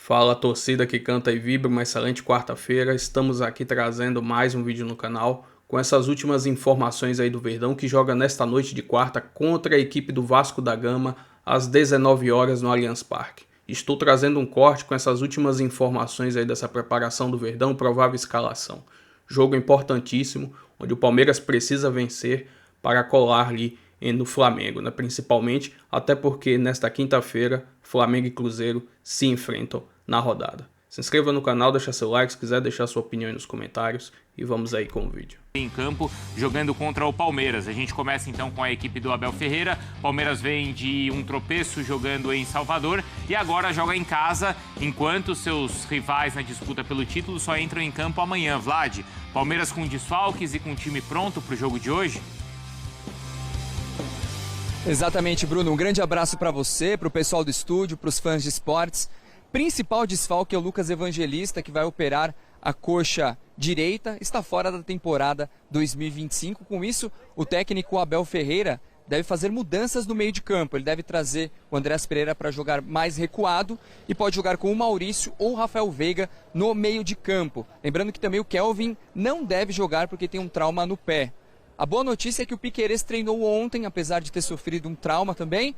Fala, torcida que canta e vibra, uma excelente quarta-feira. Estamos aqui trazendo mais um vídeo no canal com essas últimas informações aí do Verdão, que joga nesta noite de quarta contra a equipe do Vasco da Gama às 19 horas no Allianz Parque. Estou trazendo um corte com essas últimas informações aí dessa preparação do Verdão, provável escalação. Jogo importantíssimo, onde o Palmeiras precisa vencer para colar ali no Flamengo, né? Principalmente, até porque nesta quinta-feira Flamengo e Cruzeiro se enfrentam na rodada. Se inscreva no canal, deixa seu like, se quiser deixar sua opinião aí nos comentários e vamos aí com o vídeo. Em campo, jogando contra o Palmeiras. A gente começa então com a equipe do Abel Ferreira. Palmeiras vem de um tropeço jogando em Salvador e agora joga em casa, enquanto seus rivais na disputa pelo título só entram em campo amanhã. Vlad, Palmeiras com desfalques e com o time pronto para o jogo de hoje? Exatamente, Bruno. Um grande abraço para você, para o pessoal do estúdio, para os fãs de esportes. Principal desfalque é o Lucas Evangelista, que vai operar a coxa direita, está fora da temporada 2025. Com isso, o técnico Abel Ferreira deve fazer mudanças no meio de campo. Ele deve trazer o Andrés Pereira para jogar mais recuado e pode jogar com o Maurício ou o Rafael Veiga no meio de campo. Lembrando que também o Kelvin não deve jogar porque tem um trauma no pé. A boa notícia é que o Piquerez treinou ontem, apesar de ter sofrido um trauma também.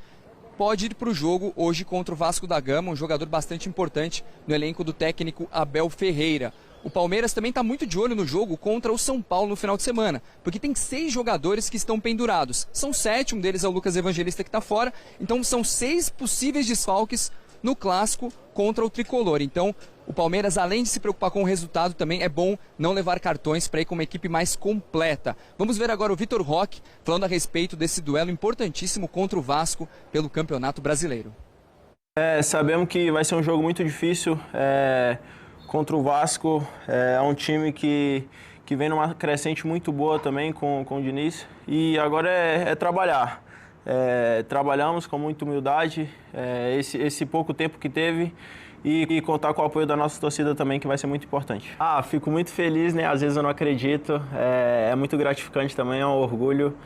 Pode ir para o jogo hoje contra o Vasco da Gama, um jogador bastante importante no elenco do técnico Abel Ferreira. O Palmeiras também está muito de olho no jogo contra o São Paulo no final de semana, porque tem 6 jogadores que estão pendurados. São 7, um deles é o Lucas Evangelista que está fora, então são 6 possíveis desfalques no clássico contra o Tricolor. Então, o Palmeiras, além de se preocupar com o resultado, também é bom não levar cartões para ir com uma equipe mais completa. Vamos ver agora o Vitor Roque falando a respeito desse duelo importantíssimo contra o Vasco pelo Campeonato Brasileiro. Sabemos que vai ser um jogo muito difícil contra o Vasco. É um time que vem numa crescente muito boa também com o Diniz. E agora é trabalhar. Trabalhamos com muita humildade esse pouco tempo que teve e contar com o apoio da nossa torcida também, que vai ser muito importante. Fico muito feliz, né? Às vezes eu não acredito, é muito gratificante também, é um orgulho.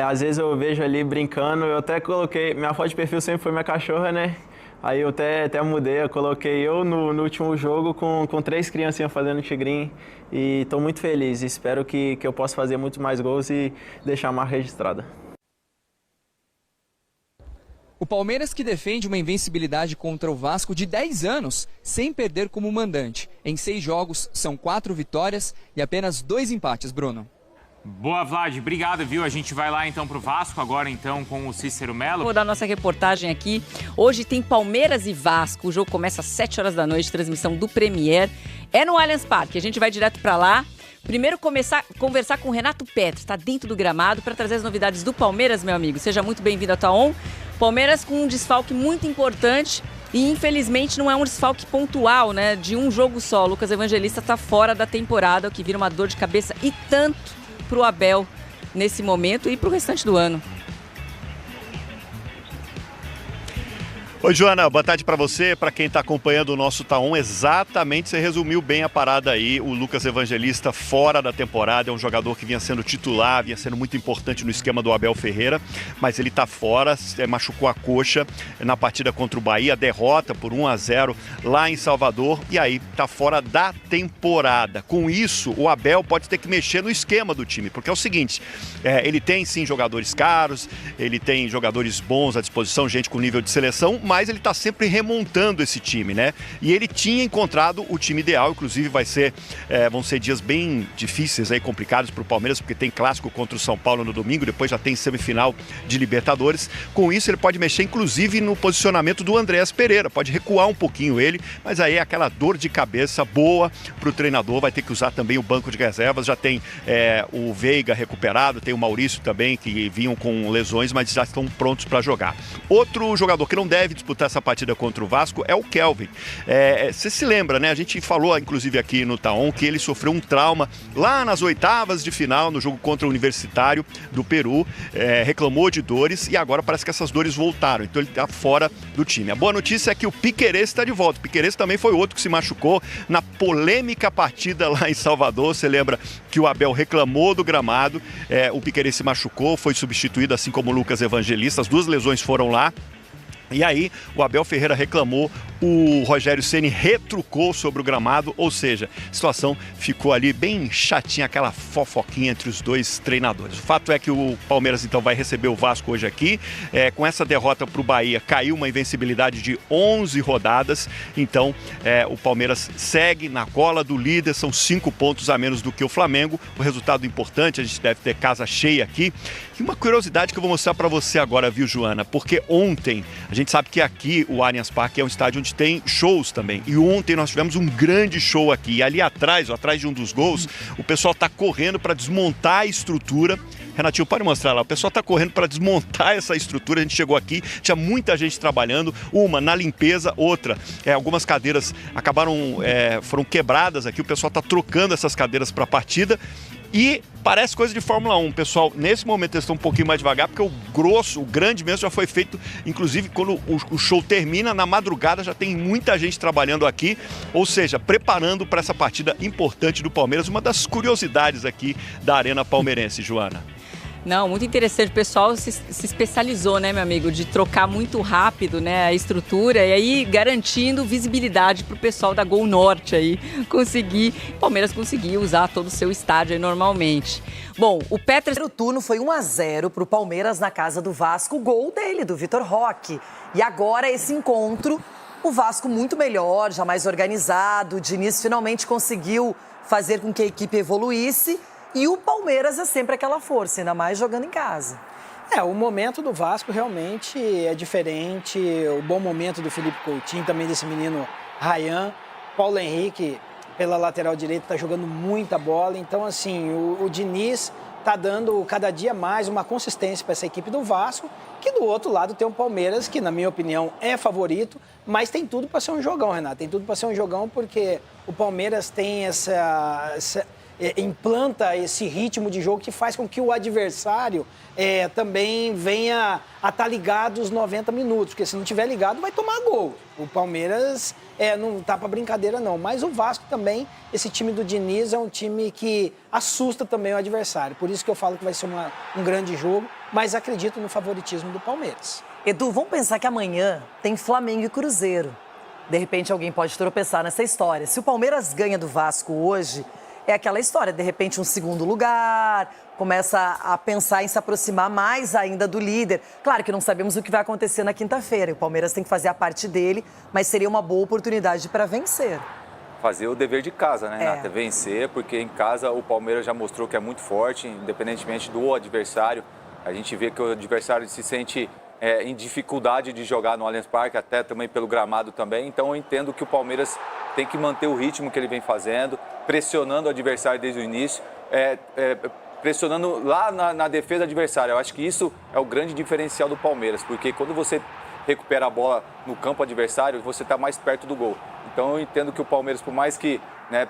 Às vezes eu vejo ali brincando, eu até coloquei, minha foto de perfil sempre foi minha cachorra, né? Aí eu até mudei, eu coloquei eu no último jogo com 3 criancinhas fazendo tigrinho e estou muito feliz. Espero que eu possa fazer muito mais gols e deixar a marca registrada. O Palmeiras, que defende uma invencibilidade contra o Vasco de 10 anos, sem perder como mandante. Em 6 jogos, são 4 vitórias e apenas 2 empates, Bruno. Boa, Vlad. Obrigado, viu? A gente vai lá então pro Vasco, agora então com o Cícero Melo. Vou dar nossa reportagem aqui. Hoje tem Palmeiras e Vasco. O jogo começa às 7 horas da noite, transmissão do Premier. É no Allianz Parque, a gente vai direto para lá. Primeiro conversar com o Renato Petros, está dentro do gramado, para trazer as novidades do Palmeiras, meu amigo. Seja muito bem-vindo a Taon. Palmeiras com um desfalque muito importante e infelizmente não é um desfalque pontual, né? De um jogo só. O Lucas Evangelista está fora da temporada, o que vira uma dor de cabeça e tanto para o Abel nesse momento e para o restante do ano. Oi, Joana, boa tarde para você, para quem está acompanhando o nosso Taon. Exatamente, você resumiu bem a parada aí. O Lucas Evangelista fora da temporada, é um jogador que vinha sendo titular, vinha sendo muito importante no esquema do Abel Ferreira, mas ele está fora, machucou a coxa na partida contra o Bahia, derrota por 1-0 lá em Salvador, e aí está fora da temporada. Com isso, o Abel pode ter que mexer no esquema do time, porque é o seguinte, ele tem sim jogadores caros, ele tem jogadores bons à disposição, gente com nível de seleção, mas ele está sempre remontando esse time, né? E ele tinha encontrado o time ideal, inclusive vão ser dias bem difíceis aí, complicados para o Palmeiras, porque tem clássico contra o São Paulo no domingo, depois já tem semifinal de Libertadores. Com isso ele pode mexer inclusive no posicionamento do Andrés Pereira, pode recuar um pouquinho ele, mas aí é aquela dor de cabeça boa para o treinador, vai ter que usar também o banco de reservas, já tem o Veiga recuperado, tem o Maurício também, que vinham com lesões, mas já estão prontos para jogar. Outro jogador que não deve disputar essa partida contra o Vasco é o Kelvin. Você se lembra, né? A gente falou, inclusive, aqui no Taon, que ele sofreu um trauma lá nas oitavas de final, no jogo contra o Universitário do Peru, reclamou de dores e agora parece que essas dores voltaram, então ele está fora do time. A boa notícia é que o Piquerez está de volta. O Piquerez também foi outro que se machucou na polêmica partida lá em Salvador. Você lembra que o Abel reclamou do gramado, o Piquerez se machucou, foi substituído, assim como o Lucas Evangelista, as 2 lesões foram lá. E aí o Abel Ferreira reclamou o Rogério Ceni retrucou sobre o gramado, ou seja, a situação ficou ali bem chatinha, aquela fofoquinha entre os dois treinadores. O fato é que o Palmeiras então vai receber o Vasco hoje aqui, com essa derrota para o Bahia caiu uma invencibilidade de 11 rodadas, então o Palmeiras segue na cola do líder, são 5 pontos a menos do que o Flamengo, o resultado importante, a gente deve ter casa cheia aqui. E uma curiosidade que eu vou mostrar para você agora, viu, Joana? Porque ontem, a gente sabe que aqui o Allianz Parque é um estádio onde tem shows também. E ontem nós tivemos um grande show aqui. E ali atrás, atrás de um dos gols, o pessoal está correndo para desmontar a estrutura. Renatinho, pode mostrar lá. O pessoal está correndo para desmontar essa estrutura. A gente chegou aqui, tinha muita gente trabalhando. Uma na limpeza, outra. Algumas cadeiras foram quebradas aqui. O pessoal está trocando essas cadeiras para a partida. E parece coisa de Fórmula 1, pessoal. Nesse momento eles estão um pouquinho mais devagar, porque o grande mesmo já foi feito, inclusive quando o show termina, na madrugada já tem muita gente trabalhando aqui, ou seja, preparando para essa partida importante do Palmeiras, uma das curiosidades aqui da Arena Palmeirense, Joana. Não, muito interessante. O pessoal se especializou, né, meu amigo, de trocar muito rápido, né, a estrutura e aí garantindo visibilidade para o pessoal da Gol Norte aí o Palmeiras conseguir usar todo o seu estádio aí normalmente. Bom, o Petros... O turno foi 1-0 para o Palmeiras na casa do Vasco, gol dele, do Vitor Roque. E agora esse encontro, o Vasco muito melhor, já mais organizado, o Diniz finalmente conseguiu fazer com que a equipe evoluísse. E o Palmeiras é sempre aquela força, ainda mais jogando em casa. O momento do Vasco realmente é diferente. O bom momento do Felipe Coutinho, também desse menino Ryan. Paulo Henrique, pela lateral direita, está jogando muita bola. Então, assim, o Diniz está dando cada dia mais uma consistência para essa equipe do Vasco, que do outro lado tem o Palmeiras, que, na minha opinião, é favorito, mas tem tudo para ser um jogão, Renato. Tem tudo para ser um jogão porque o Palmeiras tem implanta esse ritmo de jogo que faz com que o adversário também venha a estar ligado os 90 minutos, porque se não tiver ligado vai tomar gol. O Palmeiras não tá para brincadeira não, mas o Vasco também, esse time do Diniz é um time que assusta também o adversário, por isso que eu falo que vai ser um grande jogo, mas acredito no favoritismo do Palmeiras. Edu, vamos pensar que amanhã tem Flamengo e Cruzeiro. De repente alguém pode tropeçar nessa história. Se o Palmeiras ganha do Vasco hoje, é aquela história, de repente um segundo lugar, começa a pensar em se aproximar mais ainda do líder. Claro que não sabemos o que vai acontecer na quinta-feira, o Palmeiras tem que fazer a parte dele, mas seria uma boa oportunidade para vencer. Fazer o dever de casa, né, Renata? Vencer, porque em casa o Palmeiras já mostrou que é muito forte, independentemente do adversário. A gente vê que o adversário se sente em dificuldade de jogar no Allianz Parque, até também pelo gramado também. Então eu entendo que o Palmeiras tem que manter o ritmo que ele vem fazendo, pressionando o adversário desde o início, pressionando lá na defesa adversária. Eu acho que isso é o grande diferencial do Palmeiras, porque quando você recupera a bola no campo adversário, você está mais perto do gol. Então eu entendo que o Palmeiras, por mais que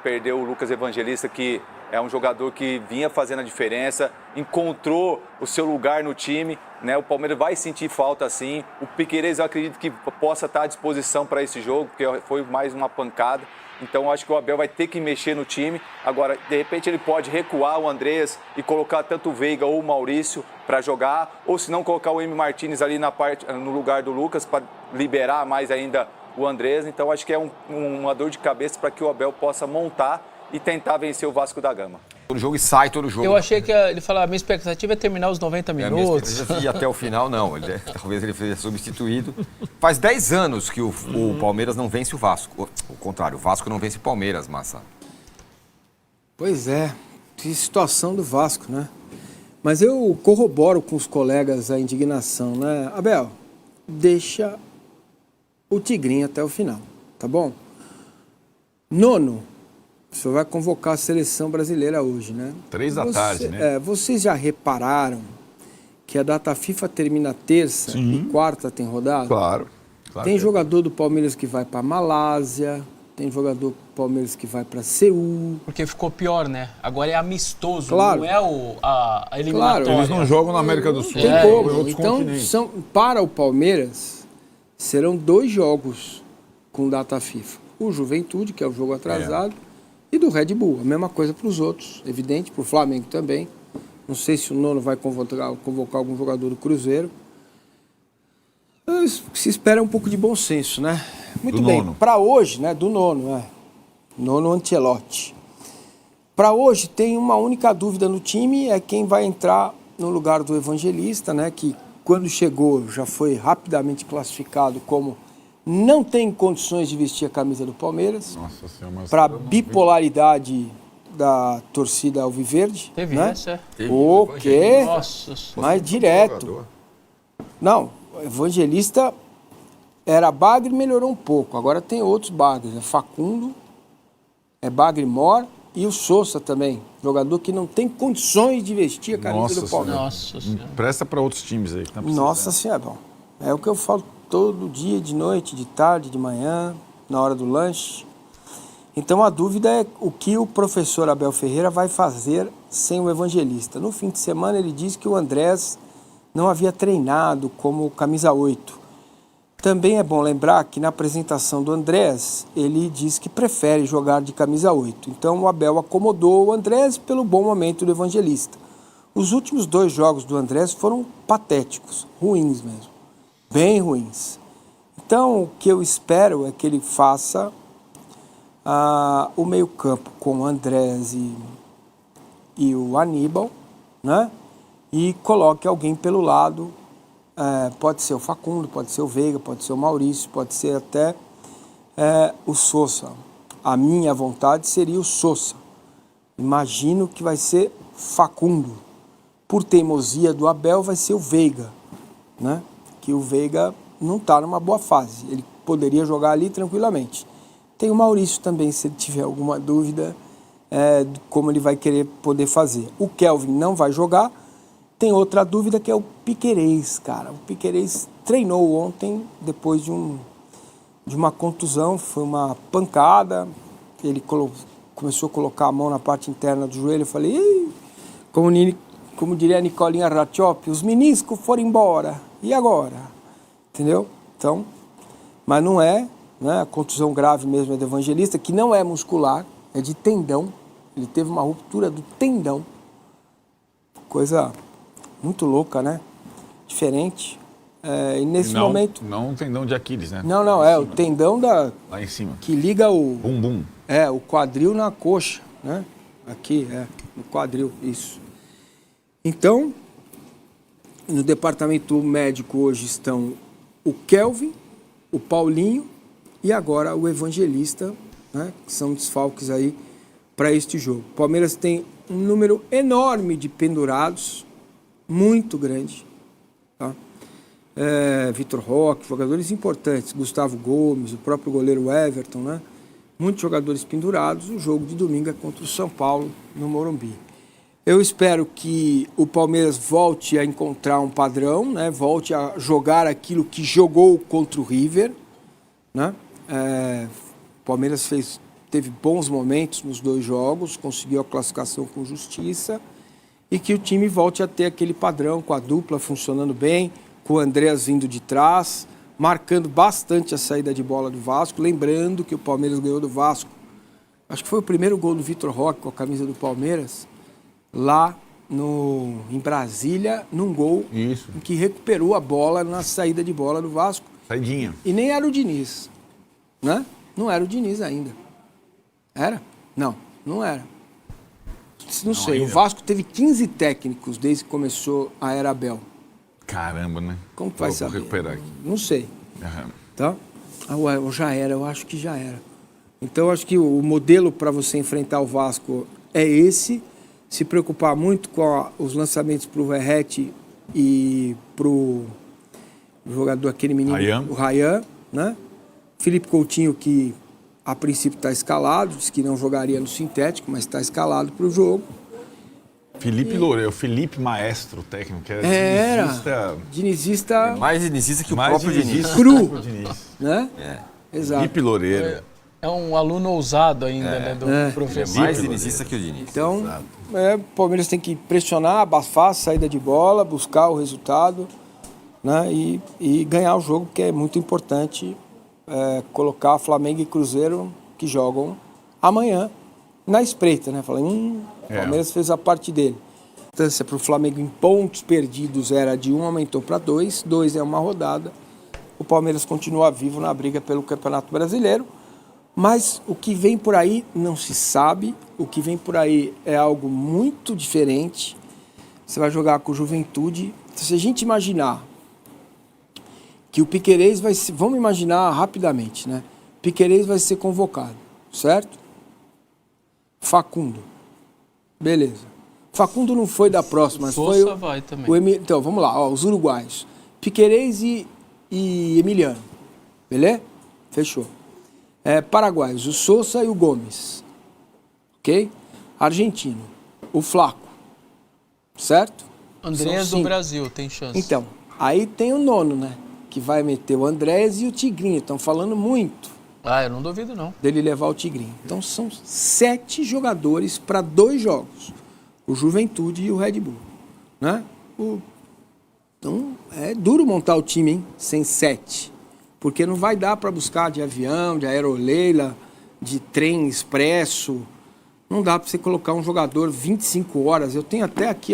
perdeu o Lucas Evangelista, que é um jogador que vinha fazendo a diferença, encontrou o seu lugar no time, o Palmeiras vai sentir falta sim. O Piquerez eu acredito que possa estar à disposição para esse jogo, porque foi mais uma pancada. Então eu acho que o Abel vai ter que mexer no time. Agora, de repente ele pode recuar o Andrés e colocar tanto o Veiga ou o Maurício para jogar, ou se não colocar o Emi Martínez ali no lugar do Lucas para liberar mais ainda o Andrés. Então acho que é uma dor de cabeça para que o Abel possa montar e tentar vencer o Vasco da Gama. Todo jogo e sai todo jogo. Eu achei que ele falava, a minha expectativa é terminar os 90 minutos. A minha expectativa ia até o final, não. Talvez ele seja substituído. Faz 10 anos que o Palmeiras não vence o Vasco. O contrário, o Vasco não vence o Palmeiras, Massa. Pois é, que situação do Vasco, né? Mas eu corroboro com os colegas a indignação, né? Abel, deixa o Tigrinho até o final, tá bom? Nono. O senhor vai convocar a seleção brasileira hoje, né? 3 da tarde, né? Vocês já repararam que a data FIFA termina terça e quarta tem rodada? Claro. Tem jogador do Palmeiras que vai para Malásia, tem jogador do Palmeiras que vai para Seul. Porque ficou pior, né? Agora é amistoso, claro. Não é a eliminatória. Claro, eles não jogam na América do Sul. Tem como. Então, para o Palmeiras, serão 2 jogos com data FIFA. O Juventude, que é o jogo atrasado, e do Red Bull. A mesma coisa para os outros, evidente, para o Flamengo também. Não sei se o Nono vai convocar algum jogador do Cruzeiro. Se espera um pouco de bom senso, né? Muito do bem. nono. Para hoje, né? Do nono, Nono Ancelotti. Para hoje tem uma única dúvida no time, é quem vai entrar no lugar do Evangelista, né? Que quando chegou já foi rapidamente classificado como não tem condições de vestir a camisa do Palmeiras. Nossa Senhora, para bipolaridade da torcida alviverde. Teve né? essa? O quê? Nossa. Mas direto. Não, o Evangelista era Bagre e melhorou um pouco. Agora tem outros Bagres. É Facundo, é Bagre Mor e o Sousa também. Jogador que não tem condições de vestir a camisa do Palmeiras. Nossa Senhora. Presta para outros times aí. Que tá Nossa Senhora, bom. É o que eu falo todo dia, de noite, de tarde, de manhã, na hora do lanche. Então a dúvida é o que o professor Abel Ferreira vai fazer sem o Evangelista. No fim de semana ele disse que o Andrés não havia treinado como camisa 8. Também é bom lembrar que na apresentação do Andrés, ele diz que prefere jogar de camisa 8. Então o Abel acomodou o Andrés pelo bom momento do Evangelista. Os últimos 2 jogos do Andrés foram patéticos, ruins mesmo, bem ruins. Então o que eu espero é que ele faça o meio-campo com o Andrés e o Aníbal, né? E coloque alguém pelo lado. Pode ser o Facundo, pode ser o Veiga, pode ser o Maurício, pode ser até o Sousa. A minha vontade seria o Sousa. Imagino que vai ser Facundo. Por teimosia do Abel, vai ser o Veiga, né? Que o Veiga não está numa boa fase. Ele poderia jogar ali tranquilamente. Tem o Maurício também, se ele tiver alguma dúvida de como ele vai querer poder fazer. O Kelvin não vai jogar. Tem outra dúvida que é o Piquerez, cara. O Piquerez treinou ontem depois de uma contusão, foi uma pancada. Ele começou a colocar a mão na parte interna do joelho. Eu falei, como diria a Nicolinha Ratchop, os meniscos foram embora. E agora? Entendeu? Então, mas não é, né? A contusão grave mesmo é do Evangelista, que não é muscular, é de tendão. Ele teve uma ruptura do tendão. Coisa muito louca, né? Diferente. E nesse momento... Não um tendão de Aquiles, né? Não, o tendão lá em cima. Que liga o... Bumbum. O quadril na coxa, né? Aqui, no quadril, isso. Então, no departamento médico hoje estão o Kelvin, o Paulinho e agora o Evangelista, né? Que são desfalques aí para este jogo. O Palmeiras tem um número enorme de pendurados, muito grande, tá? Vitor Roque, jogadores importantes, Gustavo Gomes, o próprio goleiro Everton, né? Muitos jogadores pendurados. O jogo de domingo é contra o São Paulo, no Morumbi. Eu espero que o Palmeiras volte a encontrar um padrão, né? Volte a jogar aquilo que jogou contra o River, né? O Palmeiras teve bons momentos nos 2 jogos, conseguiu a classificação com justiça. E que o time volte a ter aquele padrão, com a dupla funcionando bem, com o Andrés vindo de trás, marcando bastante a saída de bola do Vasco. Lembrando que o Palmeiras ganhou do Vasco. Acho que foi o primeiro gol do Vitor Roque com a camisa do Palmeiras, lá em Brasília, num gol em que recuperou a bola na saída de bola do Vasco. Saidinha. E nem era o Diniz, né? Não era o Diniz ainda. Era? Não era. Não sei, ainda. O Vasco teve 15 técnicos desde que começou a era Abel. Caramba, né? Como que vai saber? Recuperar aqui. Não sei. Uhum. Tá? Eu acho que já era. Então, eu acho que o modelo para você enfrentar o Vasco é esse. Se preocupar muito com os lançamentos para o Verratti e para o jogador, aquele menino, o Rayan, né? Felipe Coutinho, que a princípio está escalado, disse que não jogaria no sintético, mas está escalado para o jogo. Felipe Loureiro, o Felipe Maestro, técnico, que era dinizista. Mais dinizista que o próprio Diniz. Cru, né? Exato. Felipe Loureiro. É um aluno ousado ainda, né, do professor. É mais dinizista que o Diniz. Então, o Palmeiras tem que pressionar, abafar a saída de bola, buscar o resultado, né, e ganhar o jogo, que é muito importante. Colocar Flamengo e Cruzeiro, que jogam amanhã, na espreita, né? Falei, o Palmeiras fez a parte dele. A distância para o Flamengo em pontos perdidos era de 1, aumentou para 2. 2 é uma rodada. o Palmeiras continua vivo na briga pelo Campeonato Brasileiro. Mas o que vem por aí não se sabe. O que vem por aí é algo muito diferente. Você vai jogar com o Juventude. Se a gente imaginar que o Piquerez vai ser... Vamos imaginar rapidamente, né? Piquerez vai ser convocado, certo? Facundo. Beleza. Facundo não foi da próxima, mas foi Sousa vai também. Então, vamos lá, ó, os uruguaios. Piquerez e Emiliano. Beleza? Fechou. Paraguaios, o Sousa e o Gomes. Ok? Argentino, o Flaco. Certo? Andrés do Brasil, tem chance. Então, aí tem o nono, né? Que vai meter o Andrés e o Tigrinho. Estão falando muito. Ah, eu não duvido não. Dele levar o Tigrinho. Então são 7 jogadores para 2 jogos. O Juventude e o Red Bull. Né? Então é duro montar o time, hein? Sem 7. Porque não vai dar para buscar de avião, de aeroleila, de trem expresso. Não dá para você colocar um jogador 25 horas. Eu tenho até aqui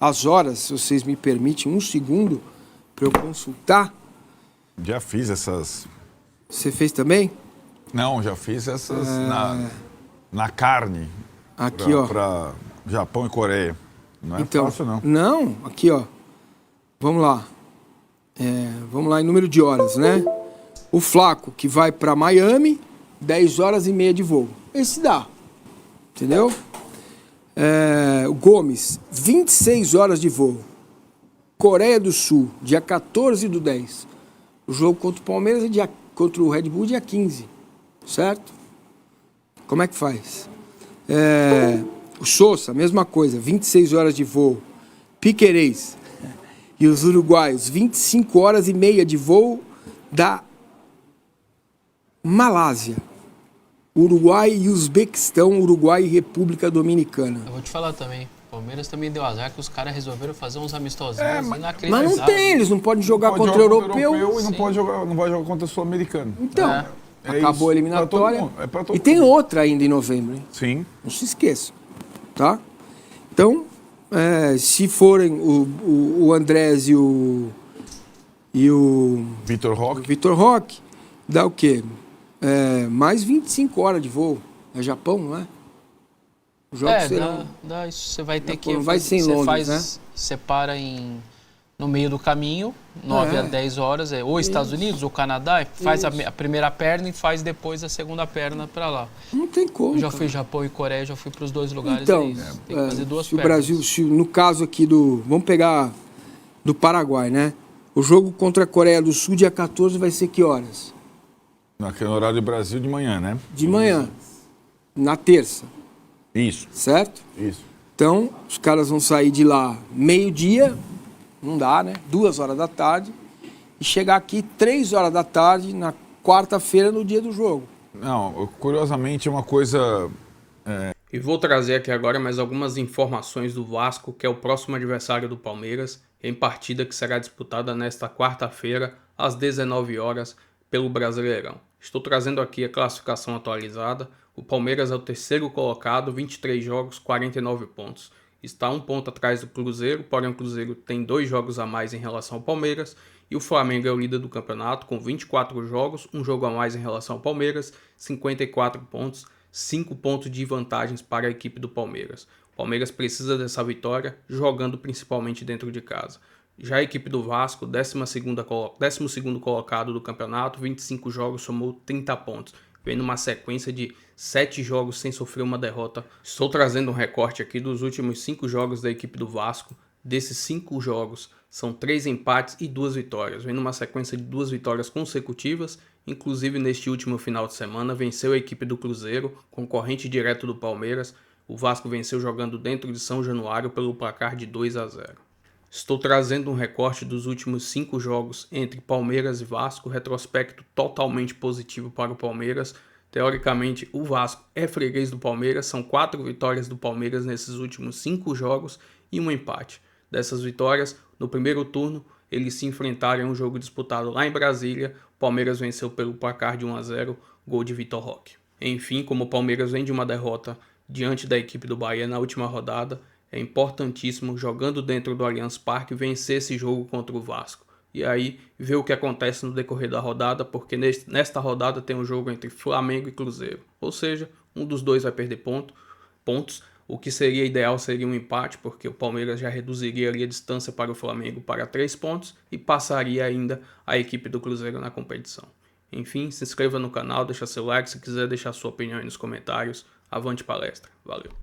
as horas, se vocês me permitem, um segundo para eu consultar. Já fiz essas... Você fez também? Não, já fiz essas na carne. Aqui, ó. Para Japão e Coreia. Não é então, fácil, não. Não, aqui, ó. Vamos lá. Vamos lá em número de horas, né? O Flaco, que vai para Miami, 10 horas e meia de voo. Esse dá. Entendeu? O Gomes, 26 horas de voo. Coreia do Sul, dia 14/10. O jogo contra o Palmeiras contra o Red Bull, dia 15. Certo? Como é que faz? O Sousa, mesma coisa, 26 horas de voo. Piquerez e os uruguaios, 25 horas e meia de voo da Malásia. Uruguai e Uzbequistão, Uruguai e República Dominicana. Eu vou te falar também. Palmeiras também deu azar que os caras resolveram fazer uns amistosinhos inacreditáveis. Mas não tem, eles não podem jogar contra o europeu. E não vai jogar contra o sul-americano. Então, acabou a eliminatória. Pra todo e tem mundo. outra ainda em novembro, hein? Sim. Não se esqueça. Tá? Então, se forem o Andrés e o Vitor Roque, dá o quê? Mais 25 horas de voo. É Japão, não é? Os jogos serão... dá isso. Você vai ter Japão, que... não vai ser em Londres, né? Separa no meio do caminho, 9 a 10 horas, ou Estados Unidos ou Canadá, faz a primeira perna e faz depois a segunda perna para lá. Não tem como. Eu já fui Japão e Coreia, já fui para os 2 lugares. Então, tem que fazer 2 se pernas. o Brasil, no caso aqui vamos pegar do Paraguai, né? O jogo contra a Coreia do Sul, dia 14, vai ser que horas? Naquele horário do Brasil de manhã, né? De manhã. Na terça. Isso. Certo? Isso. Então, os caras vão sair de lá meio-dia, não dá, né? 2 horas da tarde, e chegar aqui 3 horas da tarde, na quarta-feira, no dia do jogo. Não, curiosamente é uma coisa... E vou trazer aqui agora mais algumas informações do Vasco, que é o próximo adversário do Palmeiras, em partida que será disputada nesta quarta-feira, às 19 horas, pelo Brasileirão. Estou trazendo aqui a classificação atualizada. O Palmeiras é o 3º colocado, 23 jogos, 49 pontos. Está 1 ponto atrás do Cruzeiro, porém o Cruzeiro tem 2 jogos a mais em relação ao Palmeiras. E o Flamengo é o líder do campeonato, com 24 jogos, 1 jogo a mais em relação ao Palmeiras, 54 pontos, 5 pontos de vantagens para a equipe do Palmeiras. O Palmeiras precisa dessa vitória, jogando principalmente dentro de casa. Já a equipe do Vasco, 12º colocado do campeonato, 25 jogos, somou 30 pontos. Vem numa sequência de 7 jogos sem sofrer uma derrota. Estou trazendo um recorte aqui dos últimos 5 jogos da equipe do Vasco. Desses 5 jogos, são 3 empates e 2 vitórias. Vem numa sequência de 2 vitórias consecutivas. Inclusive, neste último final de semana, venceu a equipe do Cruzeiro, concorrente direto do Palmeiras. O Vasco venceu jogando dentro de São Januário pelo placar de 2-0. Estou trazendo um recorte dos últimos 5 jogos entre Palmeiras e Vasco, retrospecto totalmente positivo para o Palmeiras. Teoricamente, o Vasco é freguês do Palmeiras, são 4 vitórias do Palmeiras nesses últimos 5 jogos e um empate. Dessas vitórias, no primeiro turno, eles se enfrentaram em um jogo disputado lá em Brasília. O Palmeiras venceu pelo placar de 1-0, gol de Vitor Roque. Enfim, como o Palmeiras vem de uma derrota diante da equipe do Bahia na última rodada, é importantíssimo, jogando dentro do Allianz Parque, vencer esse jogo contra o Vasco. e aí ver o que acontece no decorrer da rodada, porque nesta rodada tem um jogo entre Flamengo e Cruzeiro. Ou seja, um dos dois vai perder pontos. O que seria ideal seria um empate, porque o Palmeiras já reduziria ali a distância para o Flamengo para 3 pontos e passaria ainda a equipe do Cruzeiro na competição. Enfim, se inscreva no canal, deixa seu like, se quiser deixar sua opinião aí nos comentários. Avante palestra. Valeu!